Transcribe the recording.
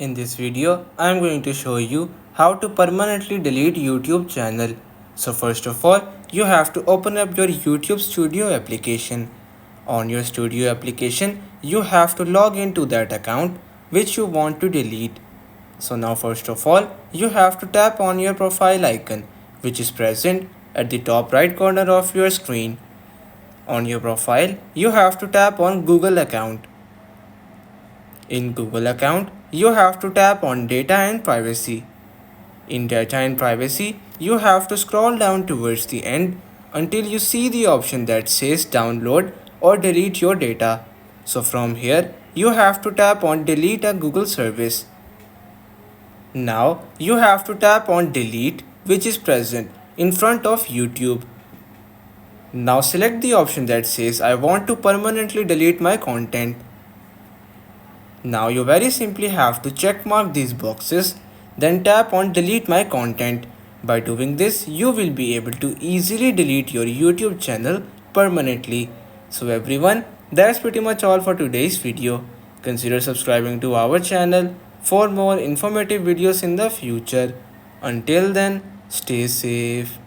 In this video, I am going to show you how to permanently delete YouTube channel. So first of all, you have to open up your YouTube Studio application. On your Studio application, you have to log into that account which you want to delete. So now first of all, you have to tap on your profile icon which is present at the top right corner of your screen. On your profile, you have to tap on Google account. In Google account, you have to tap on Data and Privacy. In Data and Privacy, you have to scroll down towards the end until you see the option that says Download or Delete your data. So from here, you have to tap on Delete a Google service. Now, you have to tap on Delete, which is present in front of YouTube. Now select the option that says I want to permanently delete my content. Now you very simply have to check mark these boxes, then tap on delete my content. By doing this, you will be able to easily delete your YouTube channel permanently. So everyone, that's pretty much all for today's video. Consider subscribing to our channel for more informative videos in the future. Until then, stay safe.